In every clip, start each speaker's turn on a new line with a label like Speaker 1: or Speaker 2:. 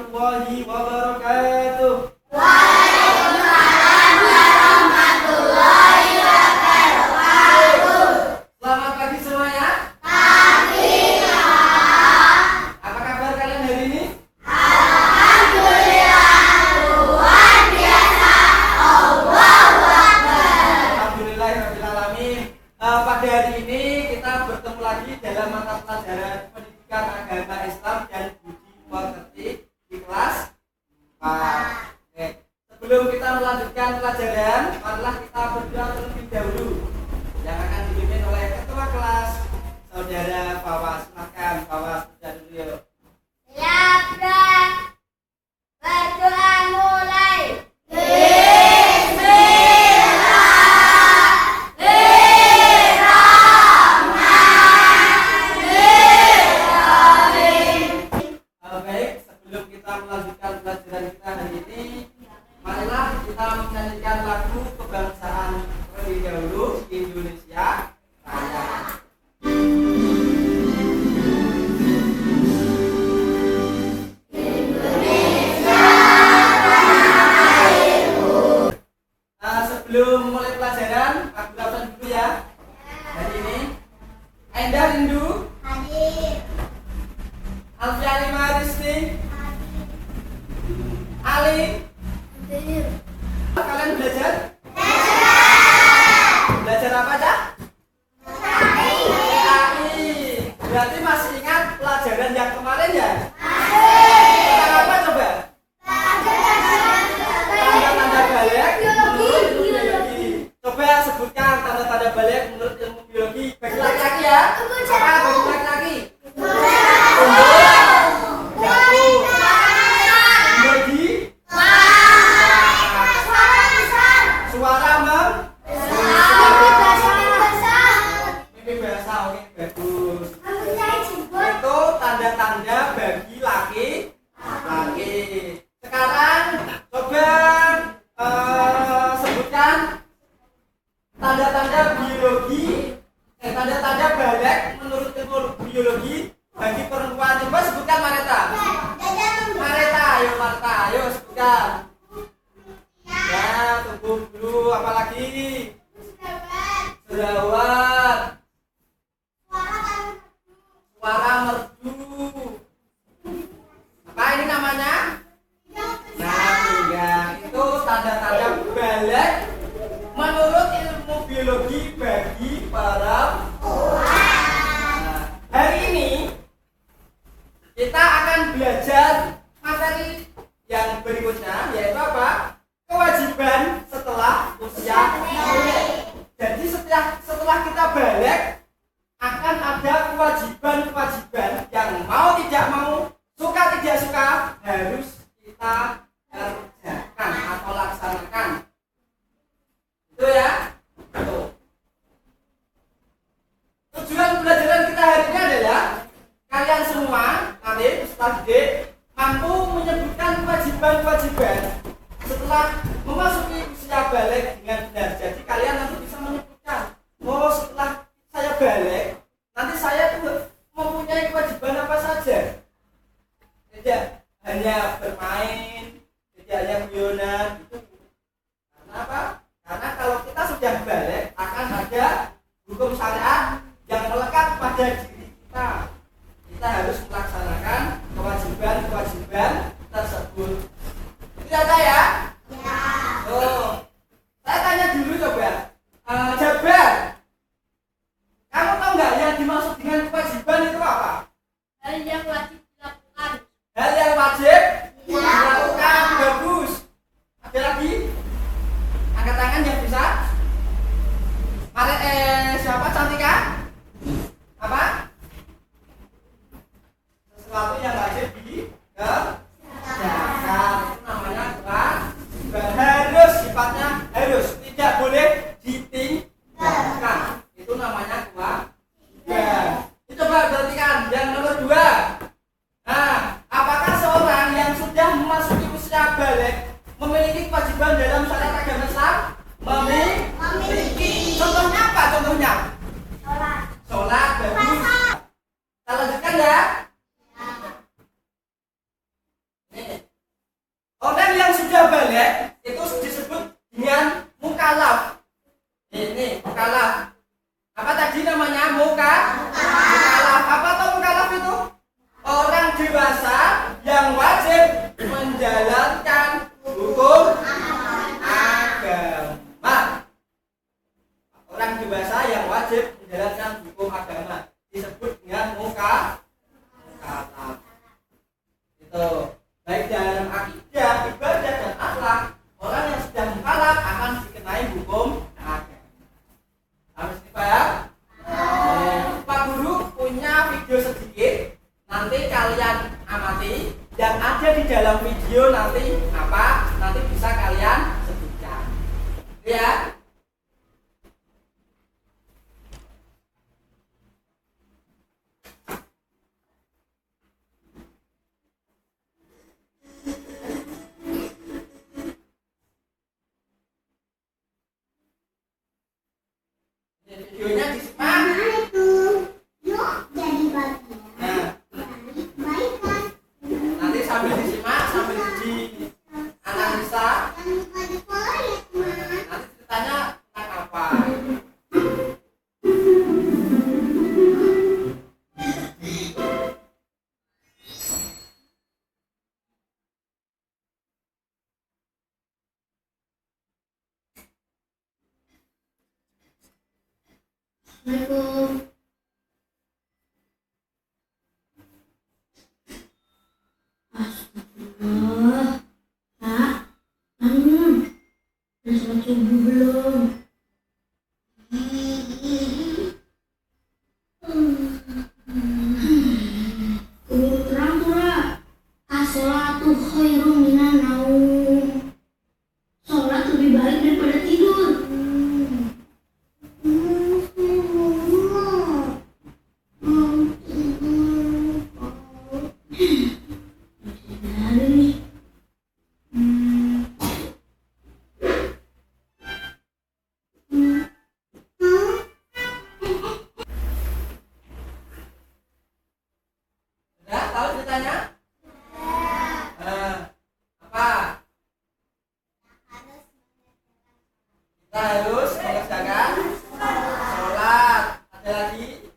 Speaker 1: warahmatullahi wabarakatuh.
Speaker 2: Waalaikumsalam warahmatullahi wabarakatuh.
Speaker 1: Selamat pagi semuanya.
Speaker 2: Pagi.
Speaker 1: Apa kabar kalian hari ini?
Speaker 2: Alhamdulillah luar biasa. Allahu Akbar.
Speaker 1: Alhamdulillahirabbil alamin. Pada hari ini kita bertemu lagi dalam mata pelajaran pendidikan agama Islam dan budi pekerti di kelas 4. Oke. Sebelum kita melanjutkan pelajaran, marilah kita berdoa terlebih dahulu yang akan dipimpin oleh ketua kelas Saudara Fawas. Silakan Fawas berdoa dulu yuk.
Speaker 2: Ya Bang, berdoa mulai.
Speaker 1: Baik, sebelum kita melanjutkan pelajaran kita hari ini, marilah kita menyanyikan lagu kebangsaan terlebih dahulu Indonesia Raya. Sebelum mulai pelajaran, aku ucapkan dulu ya. Hari ini, Enda Rindu,
Speaker 2: Hadir.
Speaker 1: Alfia Lima Rizky, Ali.
Speaker 2: Hadir.
Speaker 1: Kalian belajar? Belajar apa aja? PAI. Berarti masih ingat pelajaran yang kemarin ya? Tentang apa coba? Tanda-tanda balik menurut ilmu biologi. Coba sebutkan tanda-tanda balik menurut ilmu biologi. Bagi laki-laki ya? Apa bagi laki-laki? Bagi suara mimpi bahasa. Oke, bagus. Itu tanda-tanda bagi laki-laki. Sekarang coba sebutkan tanda-tanda biologi, tanda-tanda balik menurut ilmu biologi bagi perempuan. Coba sebutkan Mareta. Mareta, ayo sebutkan. Ya, tunggu dulu. Apalagi? Jerawat. Suara merdu. Apa ini namanya? Nah, pinggang. Itu tanda-tanda balik menurut ilmu biologi bagi perempuan. Nah, hari ini kita akan belajar materi yang berikutnya, yaitu apa? Kewajiban setelah usia balik. Jadi setelah kita balik akan ada kewajiban-kewajiban yang mau tidak mau, suka tidak suka harus kita kerjakan atau laksanakan. Itu ya. Tuh. Tujuan pelajaran kita hari ini adalah kalian semua nanti setelah didik mampu menyebutkan kewajiban-kewajiban setelah memasuki usia balik dengan benar. Jadi kalian nanti bisa menyebutkan, oh setelah saya balik nanti saya tuh mempunyai kewajiban apa saja. Tidak hanya bermain, tidak hanya guyonan gitu. Karena apa? Karena kalau kita sudah balik akan ada hukum syariat yang melekat pada diri kita. Kita harus melaksanakan kewajiban-kewajiban tersebut. Itu ada ya? Oh, saya tanya dulu coba. Jabar, kamu tahu nggak yang dimaksud dengan kewajiban itu apa?
Speaker 2: Hal yang wajib dilakukan.
Speaker 1: Hal yang wajib dilakukan. Bagus. Ada lagi? Angkat tangan yang bisa. Mari siapa? Cantika? Apa? Sesuatu yang wajib dikerjakan. Itu namanya kewajiban. Mukalaf. Apa tadi namanya? Mukalaf. Apa tuh mukalaf itu? Orang dewasa yang wajib menjalankan hukum agama. Orang dewasa yang wajib menjalankan hukum agama disebut dengan mukalaf. Itu baik dalam akidah, ibadah dan akhlak. Orang yang sudah mukalaf akan dikenai hukum agama. Habis ini paham? Pak Guru punya video sedikit. Nanti kalian amati. Yang ada di dalam video nanti apa? Nanti bisa kalian sebutkan. Ya. Videonya disimak. Nanti sambil disimak, sambil dianalisa. Nanti ceritanya tentang apa?
Speaker 2: Assalamualaikum. Astagfirullah. Kak, bangun. Udah sholat subuh belum? Kubur terang pura. As-sholatu khairum minan naum. Sholat lebih baik daripada tidur.
Speaker 1: Sudah tahu ceritanya? Apa? Kita harus mengerjakan sholat. Ada lagi?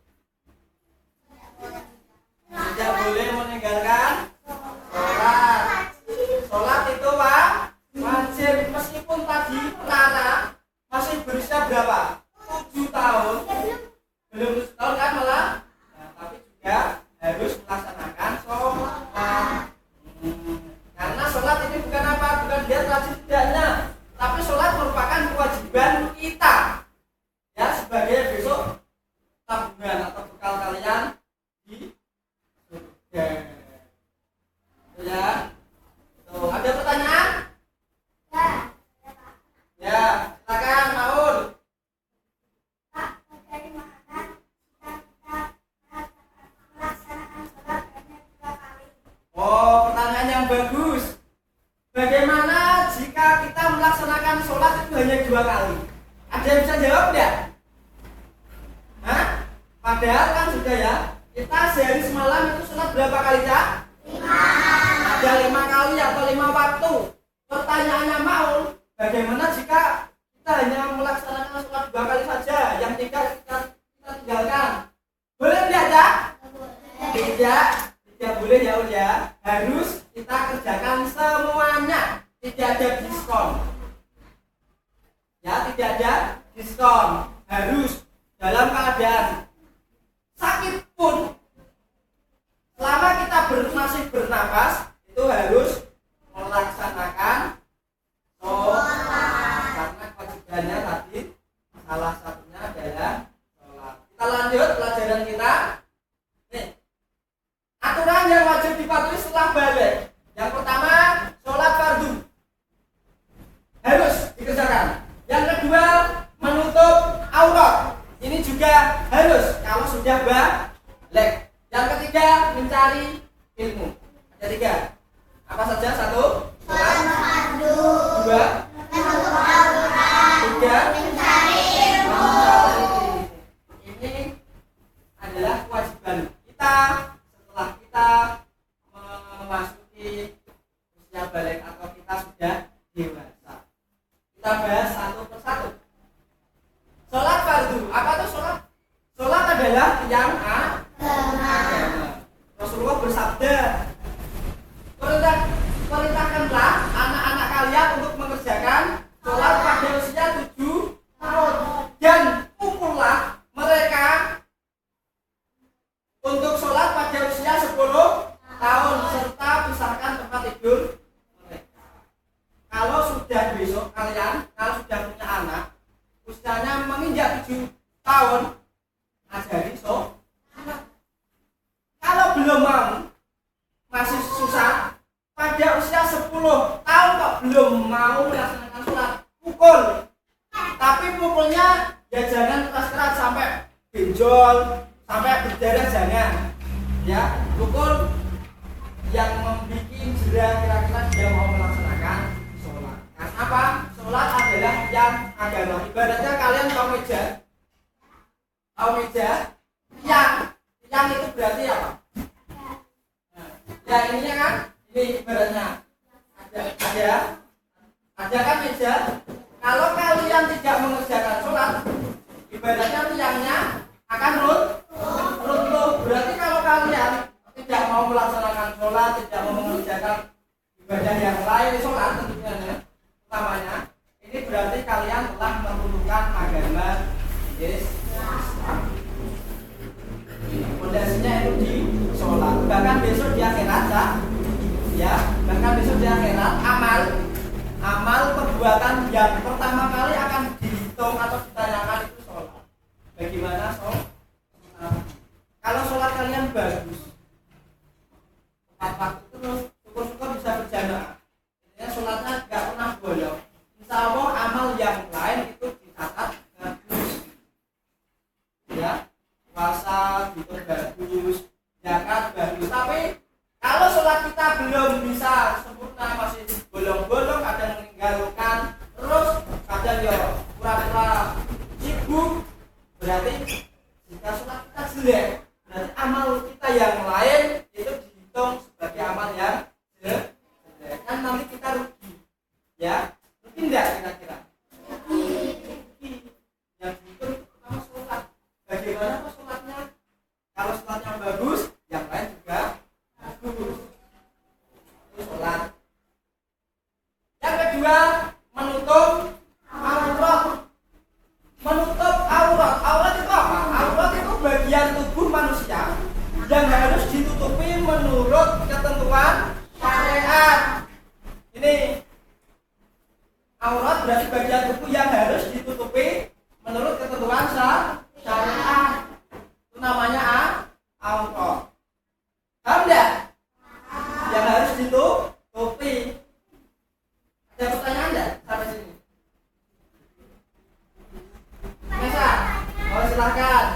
Speaker 1: Tidak boleh meninggalkan sholat. Sholat itu Pak wajib, meskipun tadi Nana masih berusia berapa? 7 tahun. Belum 7 tahun kan malah? Nah, tapi juga harus melaksanakan sholat. Karena sholat ini bukan apa? Bukan dia wajib tidaknya, tapi sholat merupakan kewajiban kita. Ya, sebagai besok tabungan atau bekal kalian di surga. Ya. Tuh, ada pertanyaan? Ya, silakan Maul. Oh, pertanyaan yang bagus. Bagaimana jika kita melaksanakan sholat itu hanya 2 kali? Ada yang bisa jawab tidak? Hah? Padahal kan sudah ya, kita sehari semalam itu sholat berapa kali, Cak? 5. Ada 5 kali atau 5 waktu. Pertanyaannya Maul, bagaimana jika kita hanya melaksanakan sholat 2 kali saja, yang 3 kita tinggalkan? Boleh tidak, Cak? Tidak boleh ya udah. Harus kita kerjakan semuanya. Tidak ada diskon. Ya, tidak ada diskon. Harus dalam keadaan sakit pun, selama kita masih bernapas, itu harus melaksanakan sholat. Karena kewajibannya tadi salah satunya adalah sholat. Kita lanjut pelajaran kita. Nih, aturan yang wajib dipatuhi setelah balik. Yang pertama, sholat fardu harus dikerjakan. Yang kedua, menutup aurat. Ini juga harus kalau sudah balik. Yang ketiga, mencari ilmu. Ada 3. Apa saja? 1, sholat fardu. 2, menutup aurat. 3, mencari ilmu. Ini adalah kewajiban kita setelah kita memasuki usia balik atau kita sudah dewasa. Kita bahas satu persatu. Sholat fardu benjol sampai berdarah jangan. Ya, rukun yang membuat jera kira-kira dia mau melaksanakan sholat. Karena apa? Sholat adalah yang agama. Ibaratnya kalian tahu meja, yang itu berarti apa? Nah, ya ininya kan, ini ibaratnya ada kan meja. Kalau kalian tidak mengerjakan sholat, ibaratnya tiangnya akan runtuh. Berarti kalau kalian tidak mau melaksanakan sholat, tidak mau mengerjakan ibadah yang lain, sholat tentunya utamanya, ini berarti kalian telah meruntuhkan agama Islam. Fondasinya itu di sholat. Bahkan besok di akhirat amal perbuatan yang pertama kali akan dihitung atau ditanyakan itu sholat. Bagaimana sholat? Kalau sholat kalian bagus, tepat waktu terus, syukur-syukur bisa berjamaah. Intinya sholatnya nggak pernah bolong. Insya Allah amal yang lain itu dicatat bagus. Ya, puasa gitu bagus, zakat bagus. Tapi kalau sholat kita belum bisa sempurna, masih bolong-bolong, ada yang meninggalkan, terus kadang ya pura-pura sibuk, berarti jika sholat kita jelek, berarti amal kita yang lain itu dihitung sebagai amal yang jelek. Kan nanti kita rugi, ya? Rugi enggak kira-kira? Rugi. Yang dihitung itu pertama sholat. Bagaimana kok sholatnya? Kalau sholatnya bagus, yang lain juga bagus. Itu sholat. Yang kedua, menutup aurat. Menutup aurat. Aurat itu apa? Aurat itu bagian tubuh manusia yang harus ditutupi menurut ketentuan syariat. Ini aurat berarti bagian tubuh yang harus ditutupi menurut ketentuan syariat. Itu namanya aurat. Paham enggak? Yang harus ditutupi. Ada pertanyaan enggak sampai sini? Bisa? Oh, silakan.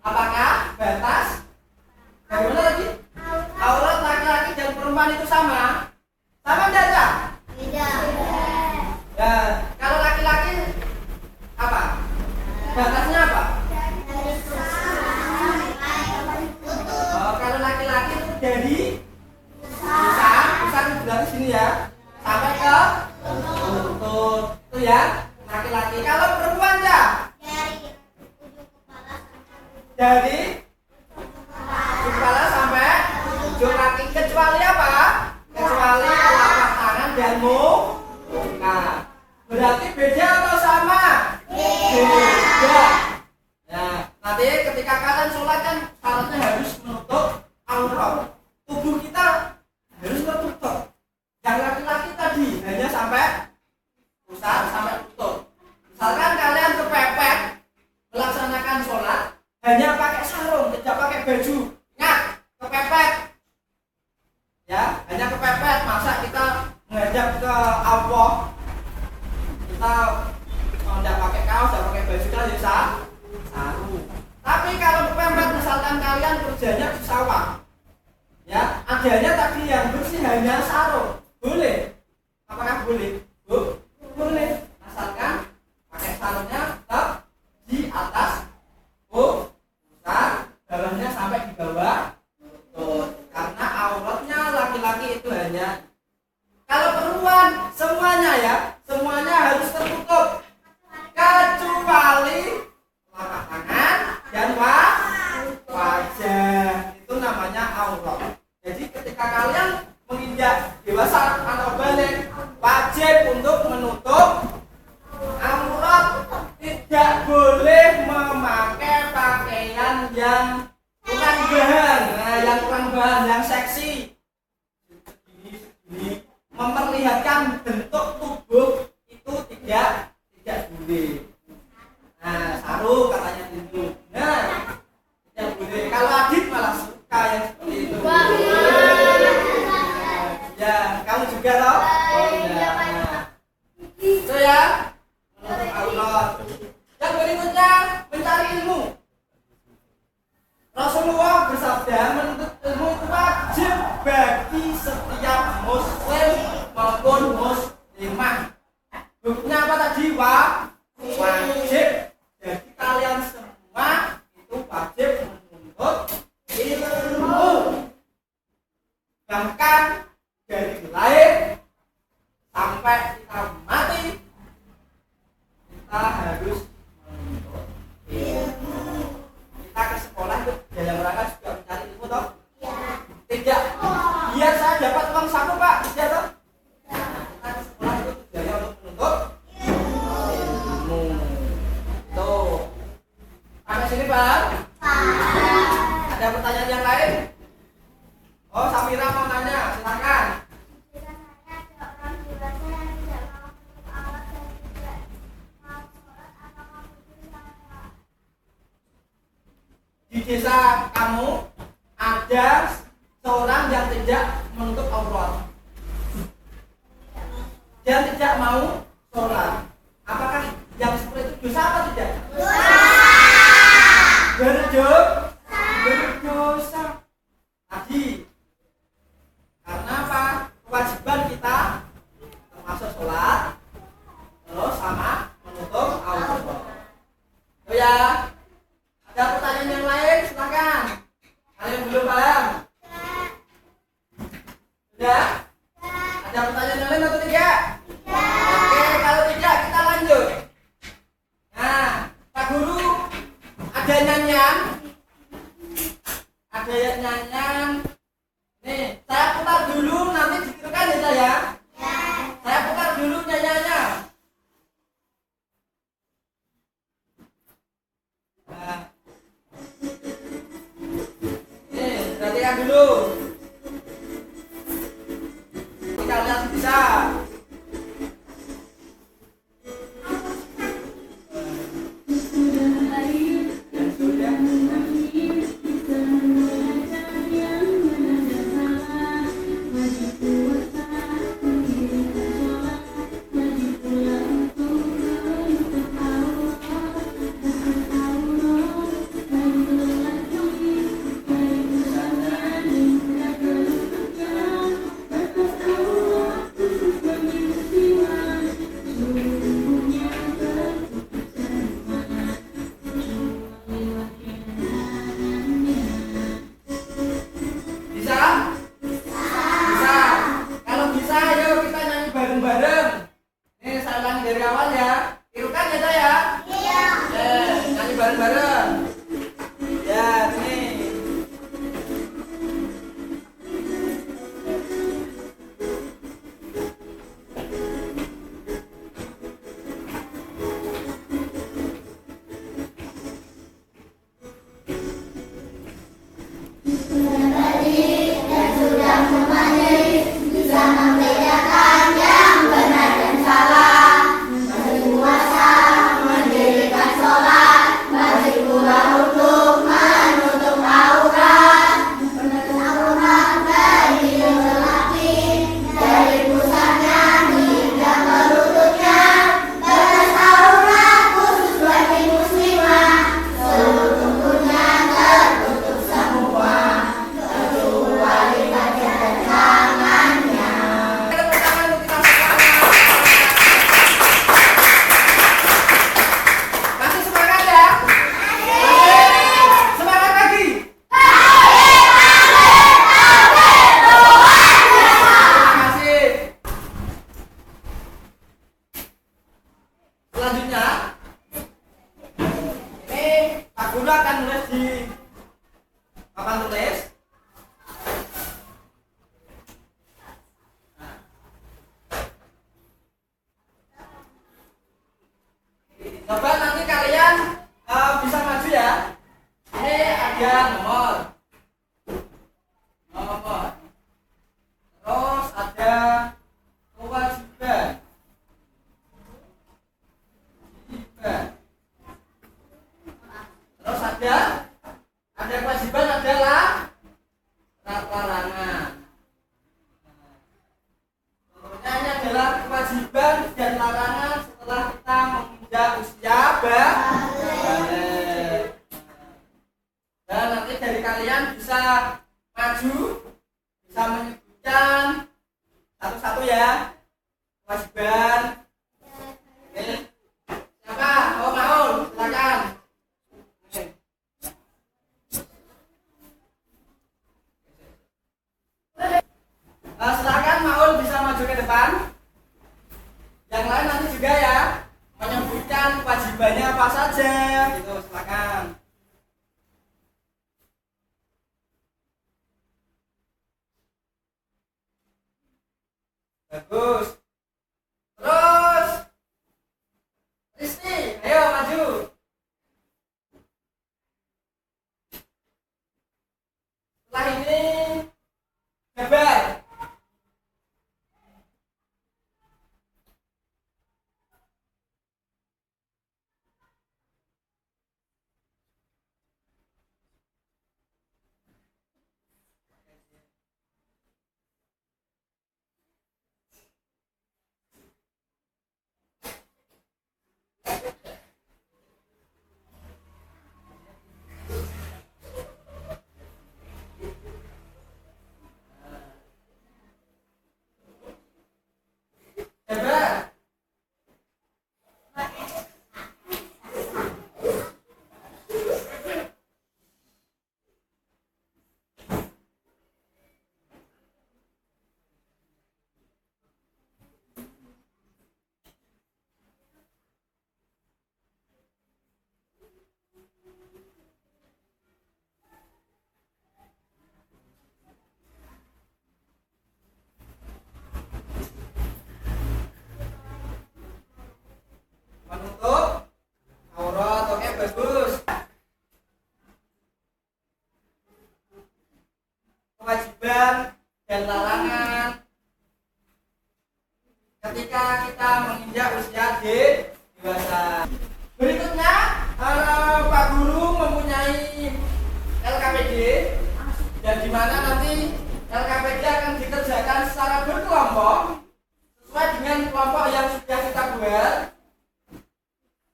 Speaker 1: Apakah batas? Bagaimana tadi? Aurat laki-laki dan perempuan itu sama? Sama enggak, Kak?
Speaker 2: Tidak.
Speaker 1: Ya, kalau laki-laki apa? Batasnya apa? Oh, kalau laki-laki itu dari pusat berarti sini ya, sampai ke lutut. Itu ya, laki-laki. Kalau perempuan ya? Dari ujung kepala sampai ujung kaki, kecuali apa? Kecuali telapak tangan dan muka. Berarti beda atau sama? Beda. Nah, nanti ketika kalian sholat kan syaratnya harus menutup aurat. Tubuh kita harus tertutup. Yang laki-laki tadi hanya sampai pusat, sampai lutut. Misalkan kalian kepepet melaksanakan sholat hanya pakai sarung, tidak pakai baju. Ingat, kepepet. Ya, hanya kepepet. Masa kita menghadap ke Allah, kita tidak pakai kaos, tidak pakai baju, kita bisa sarung. Tapi kalau kepepet, misalkan kalian kerjanya di sawah, ya, adanya tadi yang bersih hanya sarung, boleh? Apakah boleh? Boleh. Asalkan pakai sarungnya tetap di atas bawahnya sampai di bawah lutut. Karena auratnya laki-laki itu hanya, kalau perempuan semuanya ya, semuanya harus tertutup kecuali telapak tangan dan wajah. Itu namanya aurat. Jadi ketika kalian menginjak dewasa atau balik, wajib untuk menutup aurat. Tidak boleh memakai pakaian yang kurang bahan, yang kurang bahan, yang seksi, segini, memperlihatkan bentuk tubuh itu tidak boleh. Nah, sarung katanya itu. Nah, tidak boleh. Kalau Adit malah suka yang seperti itu. Ya, kamu juga loh. Oh, ya. Itu ya. Menutup Rasulullah bersabda menuntut ilmu wajib bagi setiap muslim maupun muslimah. Buktinya apa tadi? Wajib. Jadi kalian semua itu wajib menuntut ilmu. Bahkan dari lahir sampai kita mati kita harus menuntut ilmu. Kita ke sekolah itu dalam rangka juga mencari ilmu toh? Tidak. Biar saya dapat uang saku Pak, tidak toh? Kita ke sekolah itu tujuannya untuk menuntut ilmu. Tuh. Sampai sini Pak? Ada pertanyaan yang lain? Oh, Samira mau nanya, silakan. Di desa kamu ada seorang yang tidak menutup aurat dan tidak mau sholat. Apakah yang seperti itu dosa atau tidak? Berdosa. Tadi karena apa? Kewajiban kita termasuk sholat, terus sama menutup aurat. Oh ya. Ada pertanyaan yang lain? Silakan. Kalian belum paham? Sudah? Ada pertanyaan yang lain atau tidak? Oke, kalau tidak kita lanjut. Nah, Pak Guru, ada nyanyian. Ada nyanyian. Nih, saya putar dulu, nanti ditirukan ya saya. Saya putar dulu nyanyiannya. Nah. Perhatikan dulu. Kalian bisa. kalian kewajibannya apa saja? Gitu, silakan. Bagus. Terus, Risti, ayo maju. Setelah ini, Jabar. Jabar. Menutup aurat, oke, bagus. Kewajiban dan larangan ketika kita menginjak usia dewasa. Berikutnya, Pak Guru mempunyai LKPD, dan di mana nanti LKPD akan dikerjakan secara berkelompok sesuai dengan kelompok yang sudah kita buat.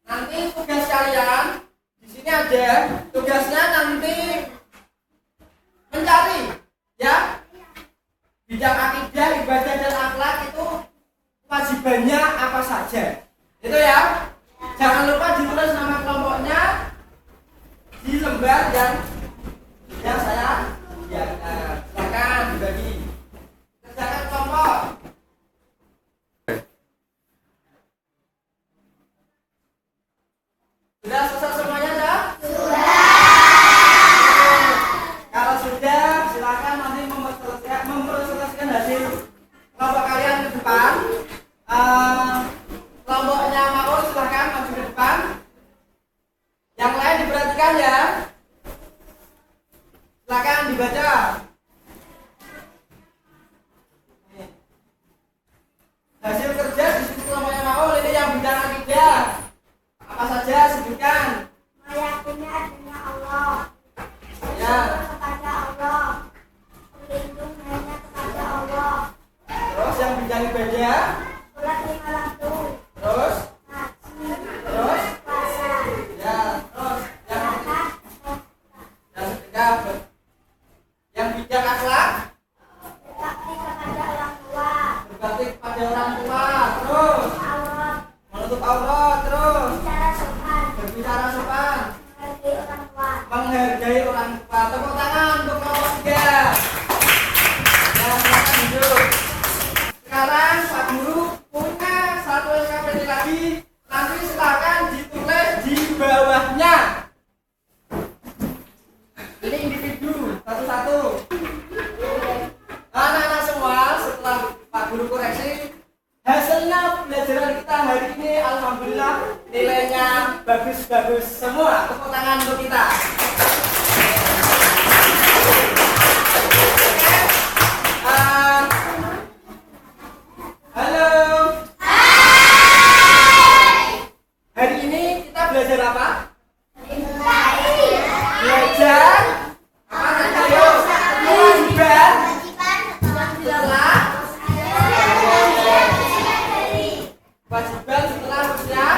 Speaker 1: Nanti tugas kalian di sini ada tugasnya nanti mencari ya bidang akidah, ibadah dan akhlak itu kewajibannya apa saja. Itu ya. Jangan lupa ditulis nama kelompoknya di lembar yang saya sediakan. Silakan dibagi. Kerjakan kelompok. Sudah selesai semuanya, dah? Kalau sudah, silakan nanti mempresentasikan hasil kelompok kalian ke depan. Kelompoknya Maul silakan maju ke depan. Yang lain diperhatikan ya. Silakan dibaca. Hasil kerja di sini kelompoknya Maul ini yang bidang akidah. Apa saja sebutkan?
Speaker 2: Meyakini adanya Allah.
Speaker 1: Ya.
Speaker 2: Kepada Allah. Berlindung hanya kepada Allah.
Speaker 1: Terus yang bidang ibadah?
Speaker 2: Sholat 5 waktu.
Speaker 1: Terus?
Speaker 2: Haji.
Speaker 1: Terus?
Speaker 2: Puasa.
Speaker 1: Ya. Terus?
Speaker 2: Zakat.
Speaker 1: Yang ketiga? Yang bidang akhlak?
Speaker 2: Berbakti kepada orang tua.
Speaker 1: Berbakti kepada orang tua. Terus?
Speaker 2: Aurat.
Speaker 1: Menutup aurat. Terus?
Speaker 2: Bicara sopan.
Speaker 1: Berbicara sopan.
Speaker 2: Menghargai orang tua.
Speaker 1: Menghargai orang tua. Tepuk tangan untuk kelompok 3. Ya, silakan duduk. Sekarang Pak Guru punya satu LKPD lagi. Nanti silakan ditulis di bawahnya. Ini individu satu-satu. Anak-anak semua, setelah Pak Guru koreksi, hasilnya pelajaran kita hari ini alhamdulillah nilainya bagus-bagus semua. Tepuk tangan untuk kita. Halo. Hari ini kita belajar apa? Belajar apa saja? Ayo. Kewajiban setelah kewajiban setelah usia